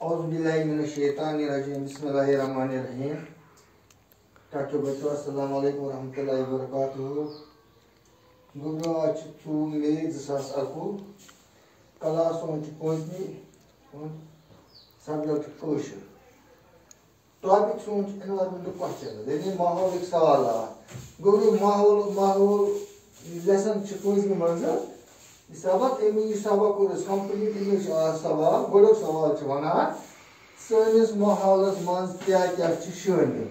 Auzubillahiminasyaitanirrajim. Bismillahirrahmanirrahim. Kakek betul, assalamualaikum warahmatullahi wabarakatuh. Gubro açtu me zas aku. Kala son çıkmayı subject kosher. Topic son environmental question. Yani maholik savalar. Gubro mahol lesson çıkmayı manzar. Sabak emin sabak kurus complete English sabak golok sabak çavana. Sönis mahalas manz kya çişöndü.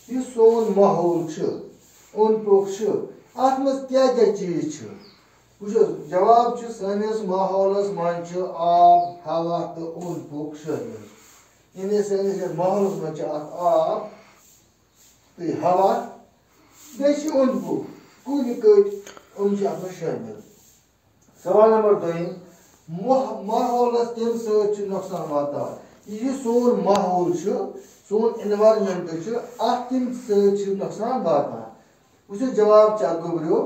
Bir son mahol çı. On pokşu. Atmaz kya çiz çı. Bu cevap çı sönis mahalas mançı ab hava da on pokşu. Yine sönis mahalas mançı ab bir hava. Beşi on pok. Kuli köy on çapışöndü. सवाल number 2 माहौलस कम सच नुकसान वाता ये सोन माहौल सोन environment कम सच नुकसान वाता उस जवाब चल गुबरियो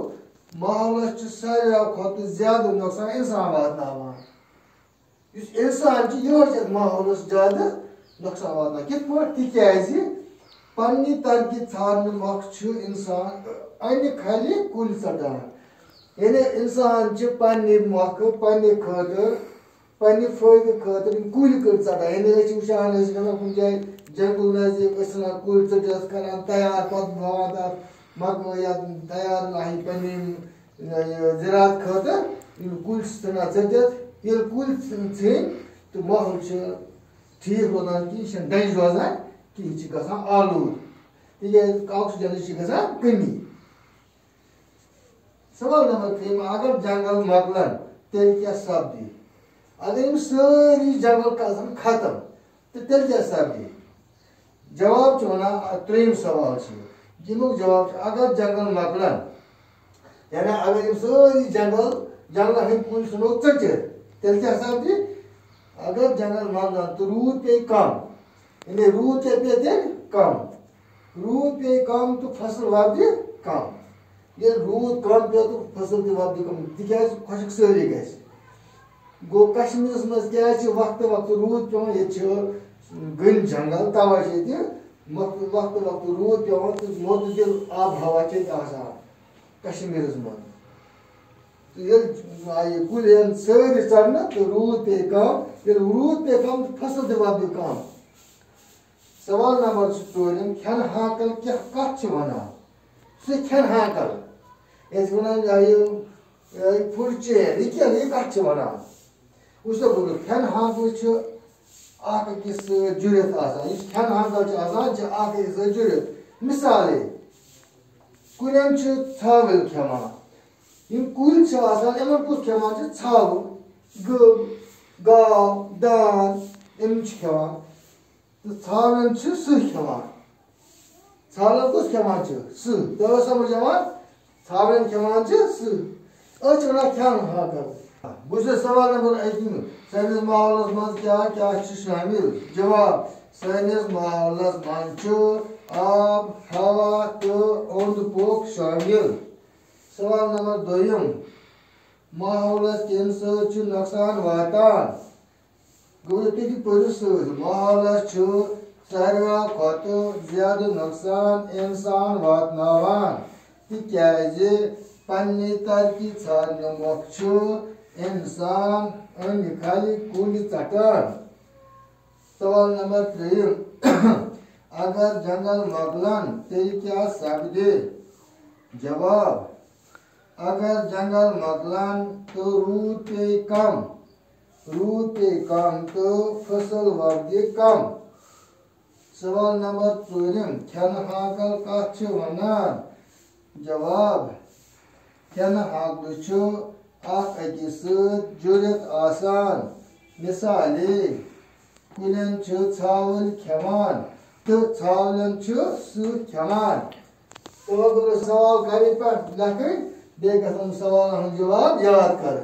माहौलस सारे खत ज्यादा नुकसान इंसान वाता इंसान ये माहौलस ज्यादा नुकसान वाता कित पाजी पन्नी तरक्की छान मख इंसान अन खाली कुल सटान यानी इंसान पन्नी मख पन्नी खतर पन्नी फायदे खतर कुल कर टा यानी वुचान कुन जाए जंगल नजदीक कुल ट करान तैयार पे मकई या तैयार पन्नी ज़रात खतर कुल ट ये कुल इन तो माहौल ठीक रोजान कि दंज रोजान कि आलूद तक ऑक्सीजन कमी सवाल नंबर 3 अगर जंगल मकलन तेल क्या सब्जी अगर इन सारी जंगल का खत्म तो तेल क्या सब्जी जवाब चुना 3 सवाल यमुक जवाब अगर जंगल मकलन यानी अगर इन सारी जंगल हंद कुल सुनो चचर तेल क्या सब्जी अगर जंगल मकलन तो रूद पे कम यानी रूद पे कम रूद पे कम तो फसल वपदि कम ये रूद कम पे तो फसल ते वपदि कम तिकाज खुशक सारी गस गो कश्मीर मज क्या वक्त वक्त रूद पे ये गन जंगल तवा वक्त वक्त रूद पे तो मोतदिल आब हवा कश्मीर मज ये कुल सारी चढ़ना तो रूद पे कम ये रूद पे कम फसल ते वपदि कम सवाल नंबर 4 खन हाकल क्या कत वनान सह खन हाकल फूड चेन यह कत वनान उस खन हाकल अकिस जुड़ित खन हाकल अकिस जुड़ित मिसाल कुलन छावल खेवान कुल इन कुछ खेवान छाव गब गाव दान इन खेवान तो छावन सह खेवान छालन कुछ खेवान सह तो समझ छावन खेवान सह वन खेन हाकल बस सवाल नंबर 1 सैनिस माहौलस मज क्या क्या शामिल जवाब सैनिस माहौलस मज आब हवा तो ओंद पोक शामिल सवाल नंबर 2 माहौलस कम सच नुकसान वातान माहौलस सारे खत ज्यादा नुकसान इंसान वातनावान तिकाज पन्नी तरक्की छान मख इंसान अन खाली कुल चटान सवाल नंबर 3 अगर जंगल मकलन तेल क्या सब्जी जवाब अगर जंगल मकलन तो रूद पे कम तो फसल वपदि कम सवाल नंबर 4 खन हाकल कत वनान जवाब खन हाकल अकिस जुड़ित आसान मिसाल कुलन छावल खेवान तो छावलन सह खेवान तो अगर सवाल कर पे लख बे सवाल जवाब याद कर